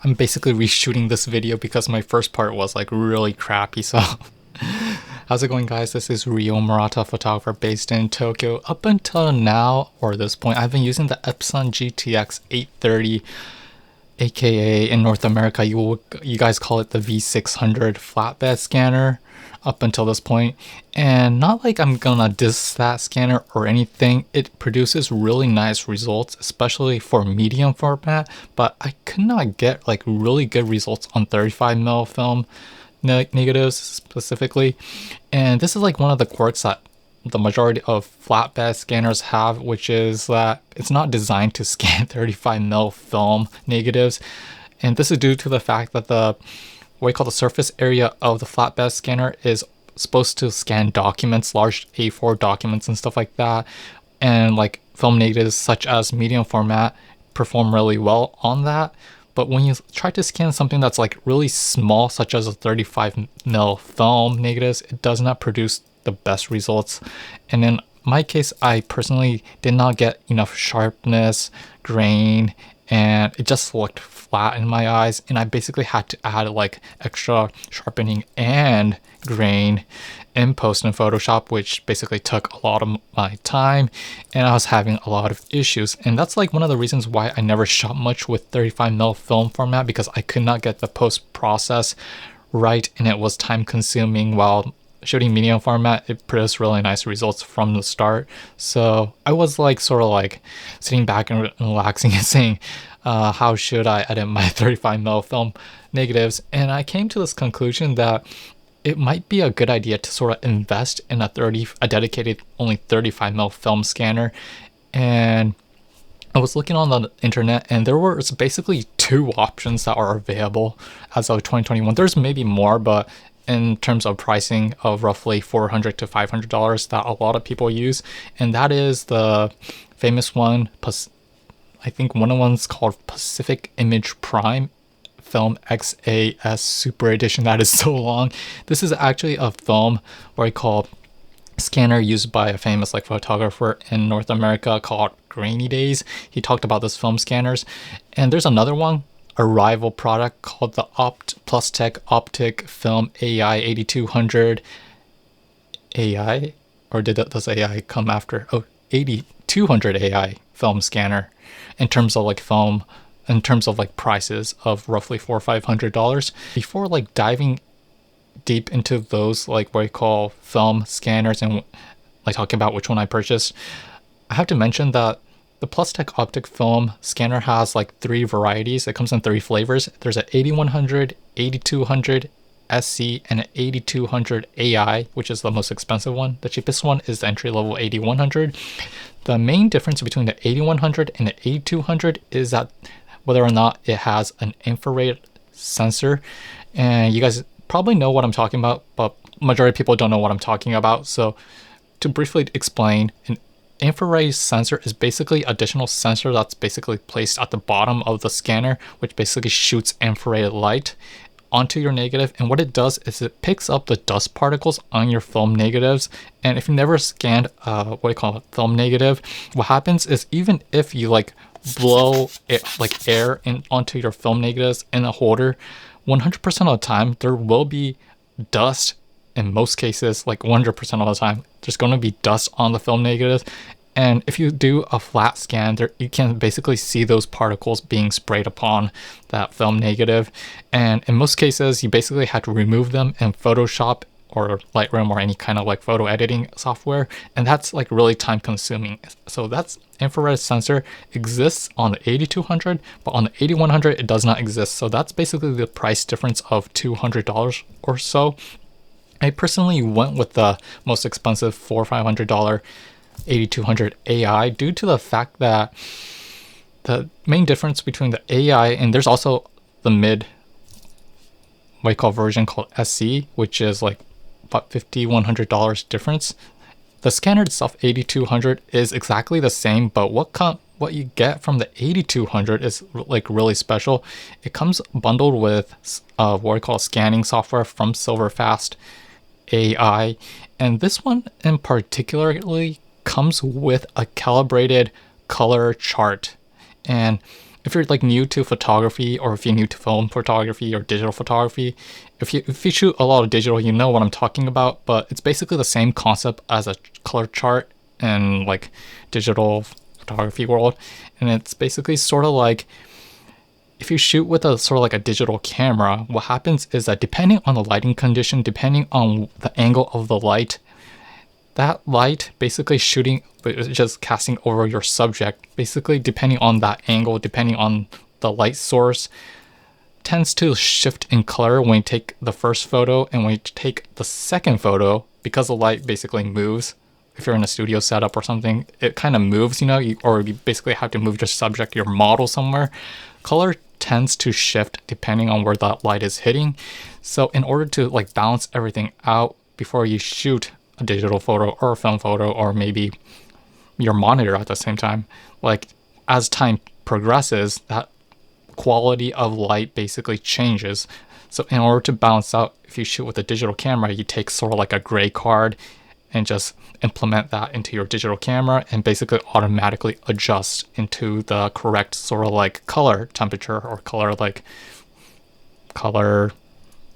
I'm basically reshooting this video because my first part was like really crappy. So how's it going, guys? This is Ryo Murata, photographer based in Tokyo. Up until now, or this point, I've been using the Epson GTX 830, aka in North America you guys call it the V600 flatbed scanner up until this point. And not like I'm gonna diss that scanner or anything. It produces really nice results, especially for medium format, but I could not get like really good results on 35mm film negatives specifically. And this is like one of the quirks that the majority of flatbed scanners have, which is that it's not designed to scan 35mm film negatives. And this is due to the fact that the what we call the surface area of the flatbed scanner is supposed to scan documents, large A4 documents and stuff like that. And like film negatives such as medium format perform really well on that. But when you try to scan something that's like really small, such as a 35mm film negatives, it does not produce the best results. And in my case, I personally did not get enough sharpness, grain, and it just looked flat in my eyes. And I basically had to add like extra sharpening and grain in post in Photoshop, which basically took a lot of my time, and I was having a lot of issues. And that's like one of the reasons why I never shot much with 35mm film format, because I could not get the post process right, and it was time consuming. While shooting medium format, it produced really nice results from the start. So I was like sort of like sitting back and relaxing and saying, how should I edit my 35mm film negatives? And I came to this conclusion that it might be a good idea to sort of invest in a dedicated only 35mm film scanner. And I was looking on the internet, and there was basically two options that are available as of 2021. There's maybe more, but in terms of pricing of roughly $400 to $500 that a lot of people use. And that is the famous one, I think one of the ones called Pacific Image Prime Film XAS Super Edition. That is so long. This is actually a film what I call scanner used by a famous like photographer in North America called Grainy Days. He talked about this film scanners. And there's another one, a rival product called the Plustek Opticfilm AI 8200 AI, or does AI come after? Oh, 8200 AI film scanner. In terms of like film, in terms of like prices of roughly $400 or $500. Before like diving deep into those like what I call film scanners and like talking about which one I purchased, I have to mention that the Plustek Optic Film scanner has like three varieties. It comes in three flavors. There's an 8100, 8200 SC, and an 8200 AI, which is the most expensive one. The cheapest one is the entry-level 8100. The main difference between the 8100 and the 8200 is that whether or not it has an infrared sensor. And you guys probably know what I'm talking about, but majority of people don't know what I'm talking about. So to briefly explain, an infrared sensor is basically additional sensor that's basically placed at the bottom of the scanner, which basically shoots infrared light onto your negative. And what it does is it picks up the dust particles on your film negatives. And if you never scanned what do you call it, film negative, what happens is even if you like blow it like air in onto your film negatives in a holder, 100% of the time there will be dust. In most cases, like 100% of the time, there's going to be dust on the film negative. And if you do a flat scan, there you can basically see those particles being sprayed upon that film negative. And in most cases, you basically have to remove them in Photoshop or Lightroom or any kind of like photo editing software. And that's like really time consuming. So that's infrared sensor exists on the 8200, but on the 8100, it does not exist. So that's basically the price difference of $200 or so. I personally went with the most expensive $400 or $500 8200 AI due to the fact that the main difference between the AI and there's also the mid what I call version called SC, which is like about $100 difference. The scanner itself 8200 is exactly the same, but what you get from the 8200 is like really special. It comes bundled with what I call scanning software from Silverfast AI, and this one in particularly comes with a calibrated color chart. And if you're like new to photography, or if you're new to film photography or digital photography, if you shoot a lot of digital, you know what I'm talking about. But it's basically the same concept as a color chart in like digital photography world. And it's basically sort of like, if you shoot with a sort of like a digital camera, what happens is that depending on the lighting condition, depending on the angle of the light, that light basically shooting, just casting over your subject, basically depending on that angle, depending on the light source, tends to shift in color when you take the first photo and when you take the second photo, because the light basically moves. If you're in a studio setup or something, it kind of moves, or you basically have to move your subject, your model somewhere. Color tends to shift depending on where that light is hitting. So in order to like balance everything out before you shoot a digital photo or a film photo, or maybe your monitor at the same time, like as time progresses, that quality of light basically changes. So in order to balance out, if you shoot with a digital camera, you take sort of like a gray card and just implement that into your digital camera and basically automatically adjust into the correct sort of like color temperature, or color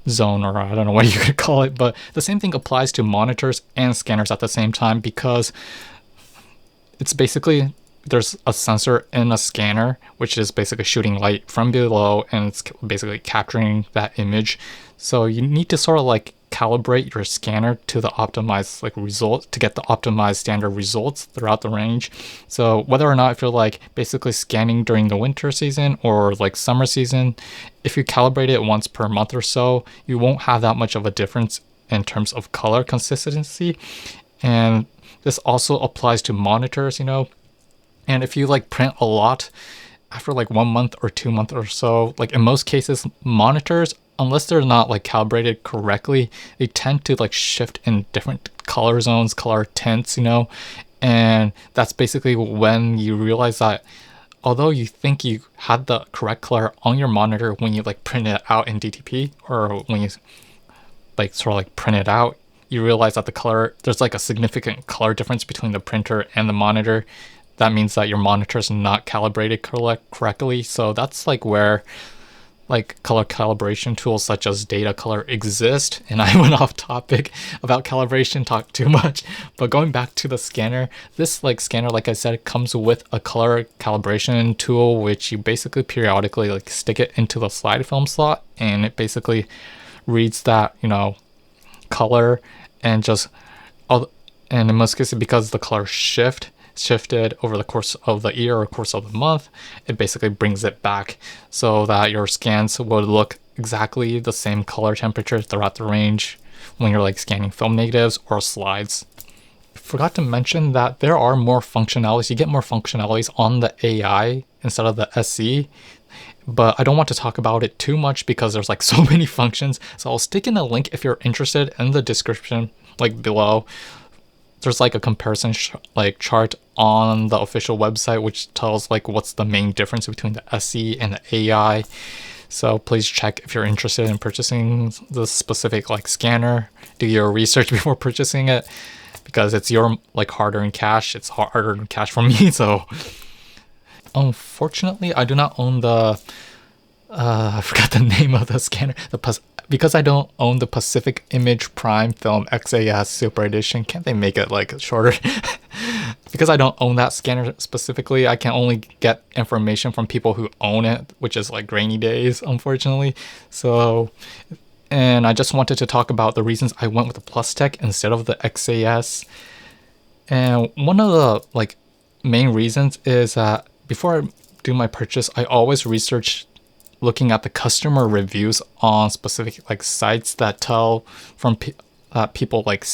zone, or I don't know what you could call it. But the same thing applies to monitors and scanners at the same time, because it's basically, there's a sensor in a scanner which is basically shooting light from below, and it's basically capturing that image. So you need to sort of like calibrate your scanner to the optimized like results, to get the optimized standard results throughout the range. So whether or not if you're like basically scanning during the winter season or like summer season, if you calibrate it once per month or so, you won't have that much of a difference in terms of color consistency. And this also applies to monitors, and if you like print a lot after like 1 month or 2 months or so, like in most cases, monitors, unless they're not like calibrated correctly, they tend to like shift in different color zones, color tints, and that's basically when you realize that although you think you had the correct color on your monitor when you like print it out in DTP, or when you like sort of like print it out, you realize that the color, there's like a significant color difference between the printer and the monitor. That means that your monitor is not calibrated correctly. So that's like where like color calibration tools such as data color exist. And I went off topic about calibration, talked too much, but going back to the scanner, this like scanner, like I said, comes with a color calibration tool, which you basically periodically like stick it into the slide film slot, and it basically reads that, color, and just and in most cases, because the color shifted over the course of the year or course of the month, it basically brings it back so that your scans would look exactly the same color temperature throughout the range when you're like scanning film negatives or slides. Forgot to mention that there are more functionalities. You get more functionalities on the AI instead of the SE, but I don't want to talk about it too much because there's like so many functions. So I'll stick in a link if you're interested in the description, like below. There's like a comparison chart on the official website, which tells like what's the main difference between the SE and the AI. So please check if you're interested in purchasing the specific like scanner. Do your research before purchasing it, because it's your like hard-earned cash. It's hard-earned cash for me. So unfortunately, I do not own the I forgot the name of the scanner. Because I don't own the Pacific Image Prime Film XAS Super Edition. Can't they make it like shorter? Because I don't own that scanner specifically, I can only get information from people who own it, which is like rainy days, unfortunately. So, and I just wanted to talk about the reasons I went with the Plustek instead of the XAS. And one of the like main reasons is that before I do my purchase, I always research looking at the customer reviews on specific like sites that tell from people like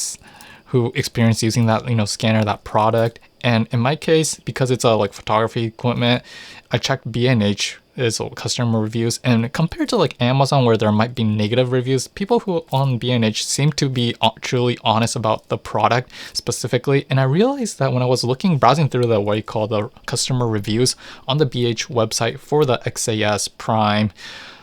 who experience using that scanner, that product. And in my case, because it's a like photography equipment, I checked B&H is customer reviews, and compared to like Amazon where there might be negative reviews, people who on B&H seem to be truly honest about the product specifically. And I realized that when I was browsing through the what you call the customer reviews on the BH website for the XAS Prime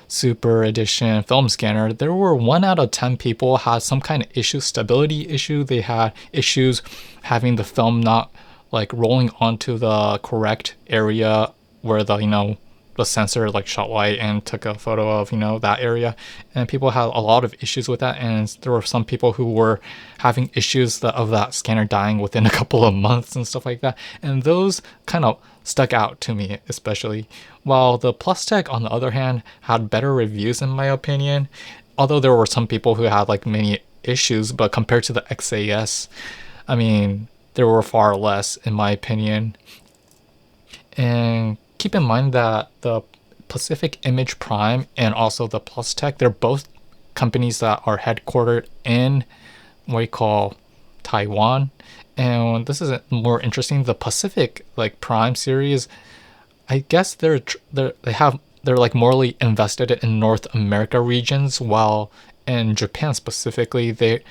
Super Edition film scanner, there were 1 out of 10 people had some kind of issue, stability issue. They had issues having the film not like rolling onto the correct area where the, the sensor like shot light and took a photo of, that area, and people had a lot of issues with that. And there were some people who were having issues of that scanner dying within a couple of months and stuff like that. And those kind of stuck out to me, especially. While the Plustek, on the other hand, had better reviews in my opinion, although there were some people who had like many issues, but compared to the XAS, I mean, there were far less in my opinion. And keep in mind that the Pacific Image Prime and also the Plustek, they're both companies that are headquartered in what you call Taiwan. And this is more interesting. The Pacific like Prime series, I guess they're like morely invested in North America regions, while in Japan specifically, they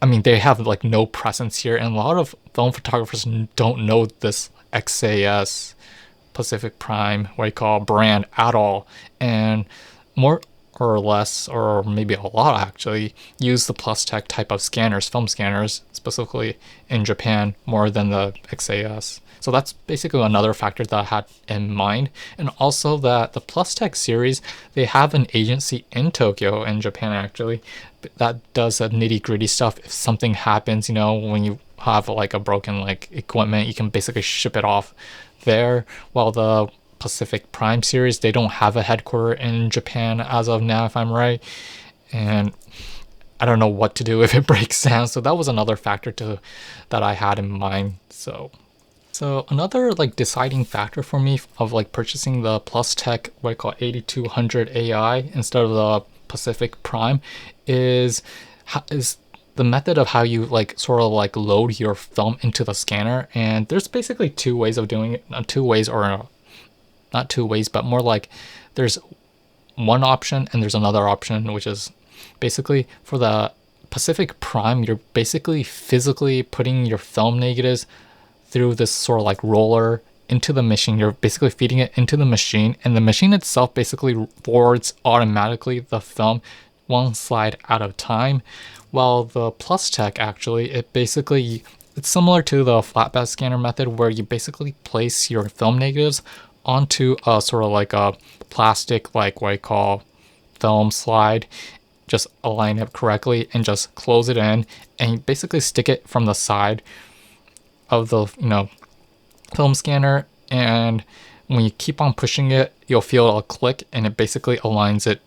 have like no presence here, and a lot of film photographers don't know this XAS Pacific Prime, what you call, brand at all, and more or less, or maybe a lot actually, use the Plustek type of scanners, film scanners, specifically in Japan, more than the XAS. So that's basically another factor that I had in mind. And also that the Plustek series, they have an agency in Tokyo, in Japan actually, that does the nitty gritty stuff. If something happens, when you have like a broken like equipment, you can basically ship it off there. While the Pacific Prime series, they don't have a headquarter in Japan as of now, if I'm right. And I don't know what to do if it breaks down. So that was another factor that I had in mind. So another like deciding factor for me of like purchasing the Plustek, what I call 8200i instead of the Pacific Prime, is the method of how you like sort of like load your film into the scanner. And there's basically two ways of doing it. Not two ways, but more like there's one option and there's another option, which is basically for the Pacific Prime, you're basically physically putting your film negatives through this sort of like roller into the machine. You're basically feeding it into the machine, and the machine itself basically forwards automatically the film one slide at a time. While the Plustek, actually, it's similar to the flatbed scanner method, where you basically place your film negatives onto a sort of like a plastic, like what I call film slide, just align it correctly and just close it in, and you basically stick it from the side of the film scanner. And when you keep on pushing it, you'll feel a click, and it basically aligns it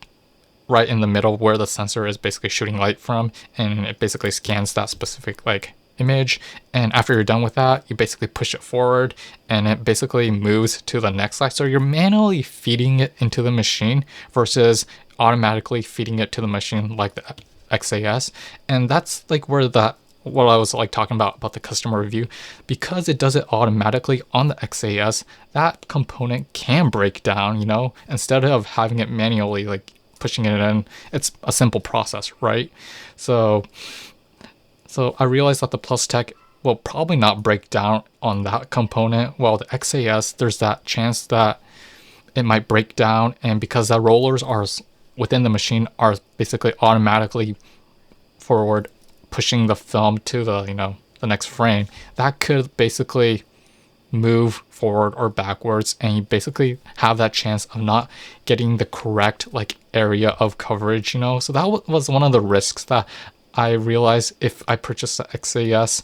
right in the middle where the sensor is basically shooting light from, and it basically scans that specific like image. And after you're done with that, you basically push it forward and it basically moves to the next slide. So you're manually feeding it into the machine versus automatically feeding it to the machine like the XAS. And that's like where what I was like talking about the customer review. Because it does it automatically on the XAS, that component can break down, instead of having it manually like pushing it in. It's a simple process, right? So I realized that the Plustek will probably not break down on that component, while the XAS, there's that chance that it might break down. And because the rollers are within the machine are basically automatically forward pushing the film to the next frame, that could basically move forward or backwards, and you basically have that chance of not getting the correct like area of coverage. So that was one of the risks that I realized if I purchased the XAS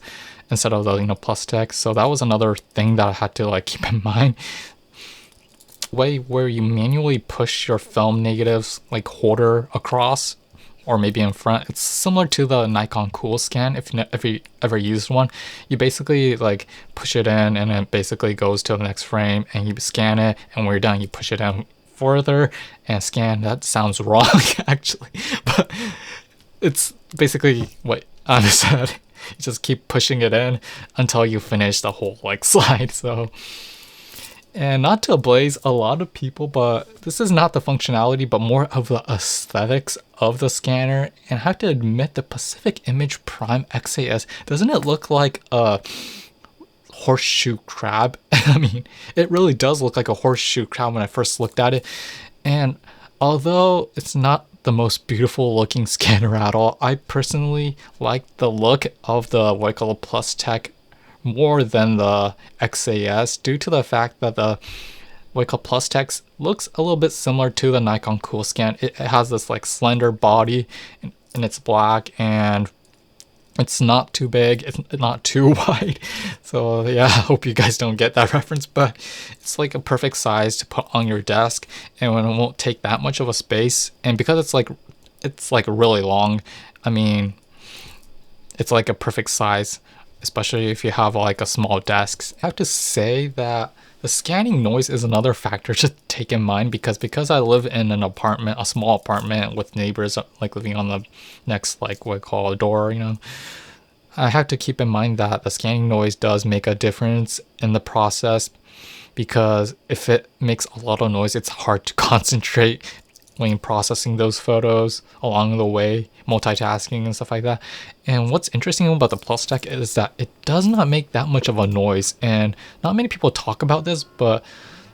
instead of the Plustek. So that was another thing that I had to like keep in mind. Way where you manually push your film negatives like holder across, or maybe in front, it's similar to the Nikon Cool Scan. If you ever used one, you basically like push it in and it basically goes to the next frame, and you scan it, and when you're done you push it in further and scan. That sounds wrong actually, but it's basically what Anna said. You just keep pushing it in until you finish the whole like slide. So, and not to ablaze a lot of people, but this is not the functionality, but more of the aesthetics of the scanner. And I have to admit, the Pacific Image Prime XAS, doesn't it look like a horseshoe crab? I mean, it really does look like a horseshoe crab when I first looked at it. And although it's not the most beautiful looking scanner at all, I personally like the look of the what I call a Plustek more than the XAS, due to the fact that what I call Plustek looks a little bit similar to the Nikon Coolscan. It has this like slender body and it's black and it's not too big, it's not too wide. So yeah, I hope you guys don't get that reference, but it's like a perfect size to put on your desk and when it won't take that much of a space. And because it's like really long, I mean, it's like a perfect size, especially if you have like a small desk. I have to say that the scanning noise is another factor to take in mind because I live in an apartment, a small apartment with neighbors like living on the next like what I call a door, you know. I have to keep in mind that the scanning noise does make a difference in the process because if it makes a lot of noise, it's hard to concentrate when processing those photos along the way, multitasking and stuff like that. And what's interesting about the Plustek is that it does not make that much of a noise, and not many people talk about this, but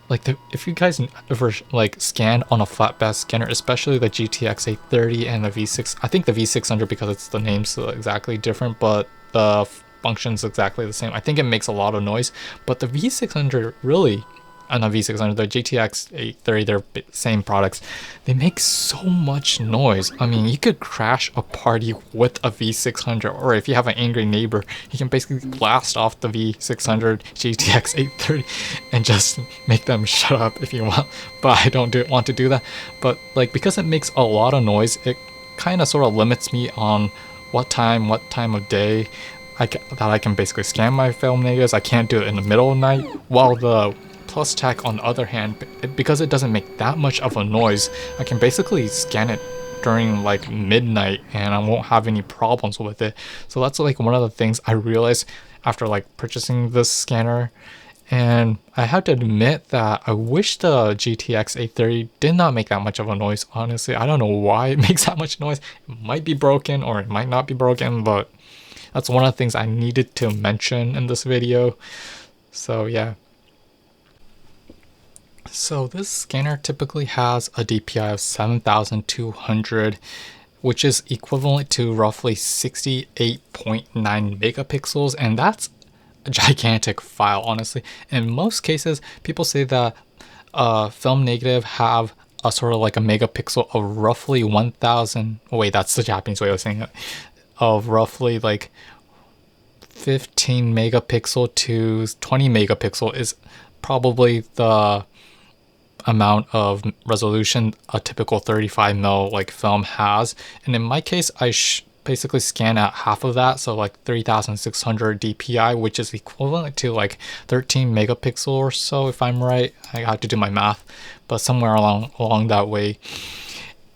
like if you guys ever like scanned on a flatbed scanner, especially the GTX 830 and the V6, I think the V600 because it's the name's exactly different, but the function's exactly the same. I think it makes a lot of noise, but the V600 really, and the V600, the GTX 830, they're same products. They make so much noise. I mean, you could crash a party with a V600, or if you have an angry neighbor, you can basically blast off the V600 GTX 830 and just make them shut up if you want. But I don't want to do that. But like because it makes a lot of noise, it kind of sort of limits me on what time of day that I can basically scan my film negatives. I can't do it in the middle of the night, while the Plustek on the other hand, because it doesn't make that much of a noise, I can basically scan it during like midnight and I won't have any problems with it. So that's like one of the things I realized after like purchasing this scanner. And I have to admit that I wish the GTX 830 did not make that much of a noise. Honestly, I don't know why it makes that much noise. It might be broken or it might not be broken, but that's one of the things I needed to mention in this video. So yeah. So this scanner typically has a DPI of 7200, which is equivalent to roughly 68.9 megapixels, and that's a gigantic file, honestly. In most cases, people say that film negative have a sort of like a megapixel of roughly 1000, wait, that's the Japanese way of saying it, of roughly like 15 megapixel to 20 megapixel is probably the amount of resolution a typical 35mm like film has. And in my case, I basically scan at half of that, so like 3600 DPI, which is equivalent to like 13 megapixel or so, if I'm right. I have to do my math, but somewhere along that way.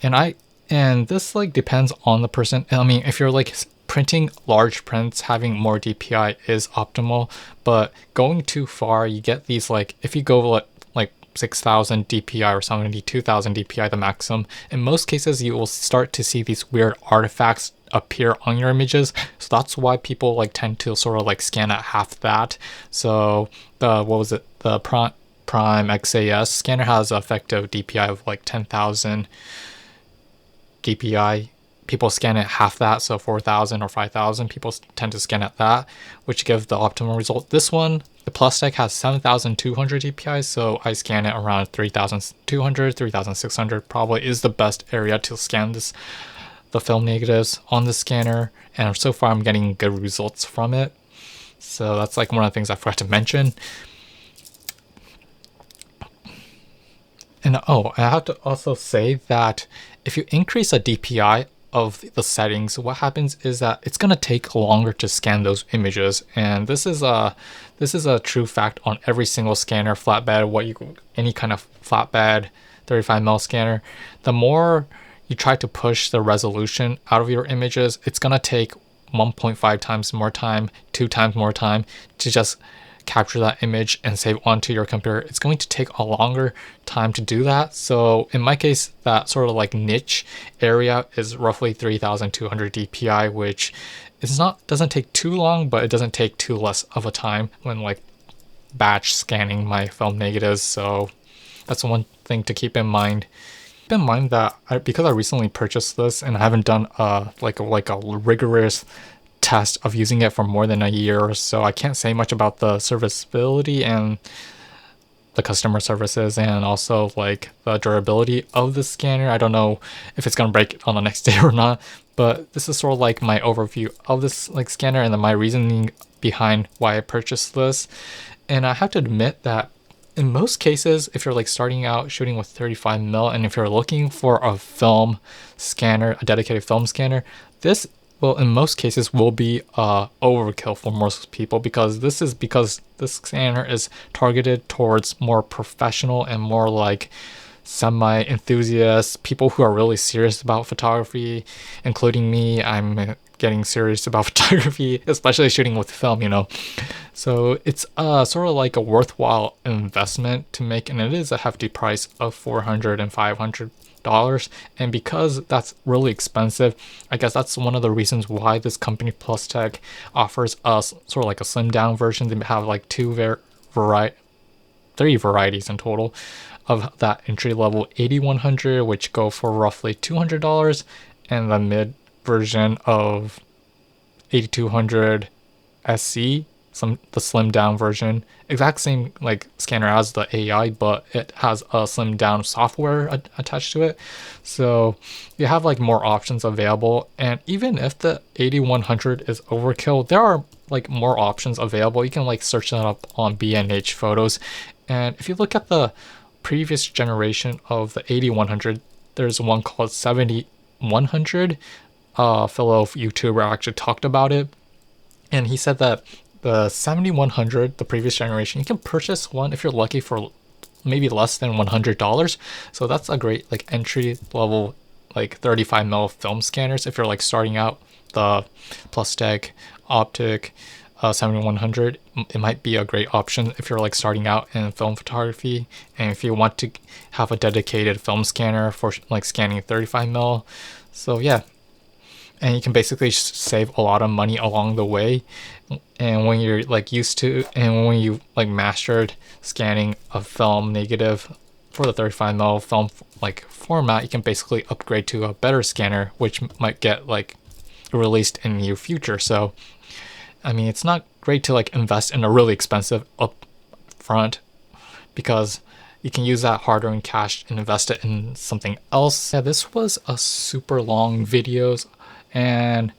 And this like depends on the person. I mean, if you're like printing large prints, having more DPI is optimal, but going too far, you get these like, if you go like 6000 DPI or 72,000 DPI, the maximum, in most cases you will start to see these weird artifacts appear on your images. So that's why people like tend to sort of like scan at half that. So the Prime XAS scanner has an effective DPI of like 10,000 DPI. People scan at half that, so 4,000 or 5,000. People tend to scan at that, which gives the optimal result. This one, the Plustek, has 7,200 DPI, so I scan it around 3,200, 3,600 probably is the best area to scan the film negatives on the scanner, and so far I'm getting good results from it. So that's like one of the things I forgot to mention. And I have to also say that if you increase the DPI of the settings, what happens is that it's going to take longer to scan those images, and this is a true fact on every single scanner, flatbed, any kind of flatbed 35mm scanner. The more you try to push the resolution out of your images, it's going to take 1.5 times more time, 2 times more time to just capture that image and save onto your computer. It's going to take a longer time to do that. So in my case, that sort of like niche area is roughly 3200 DPI, which doesn't take too long, but it doesn't take too less of a time when like batch scanning my film negatives. So that's one thing to keep in mind. Keep in mind that because I recently purchased this and I haven't done like a rigorous test of using it for more than a year or so, I can't say much about the serviceability and the customer services and also like the durability of the scanner. I don't know if it's gonna break on the next day or not, but this is sort of like my overview of this like scanner and then my reasoning behind why I purchased this. And I have to admit that in most cases, if you're like starting out shooting with 35mm and if you're looking for a film scanner, a dedicated film scanner, this will in most cases will be overkill for most people, because this scanner is targeted towards more professional and more like semi-enthusiasts, people who are really serious about photography, including me. I'm getting serious about photography, especially shooting with film, you know. So it's sort of like a worthwhile investment to make, and it is a hefty price of $400 and $500. And because that's really expensive, I guess that's one of the reasons why this company Plustek offers us sort of like a slimmed down version. They have like three varieties in total of that entry level 8100, which go for roughly $200, and the mid version of 8200 SE, the slimmed down version, exact same like scanner as the AI, but it has a slimmed down software attached to it. So you have like more options available. And even if the 8100 is overkill, there are like more options available. You can like search that up on B&H Photos. And if you look at the previous generation of the 8100, there's one called 7100. A fellow YouTuber actually talked about it, and he said that the 7100, the previous generation, you can purchase one if you're lucky for maybe less than $100. So that's a great like entry level like 35mm film scanners if you're like starting out. The Plustek Optic 7100, it might be a great option if you're like starting out in film photography, and if you want to have a dedicated film scanner for like scanning 35mm. So yeah, and you can basically save a lot of money along the way. And when you're like used to, and when you like mastered scanning a film negative for the 35mm film like format, you can basically upgrade to a better scanner, which might get like released in the near future. So I mean, it's not great to like invest in a really expensive upfront, because you can use that hard-earned cash and invest it in something else. Yeah, this was a super long video, and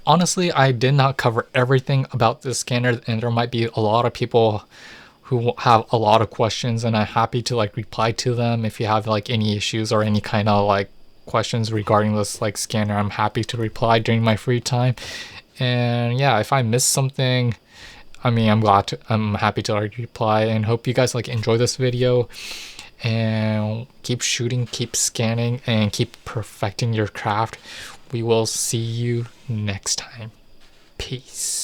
honestly, I did not cover everything about this scanner, and there might be a lot of people who have a lot of questions, and I'm happy to like reply to them. If you have like any issues or any kind of like questions regarding this like scanner, I'm happy to reply during my free time. And yeah, if I missed something, I mean, I'm happy to like reply, and hope you guys like enjoy this video, and keep shooting, keep scanning, and keep perfecting your craft. We will see you next time. Peace.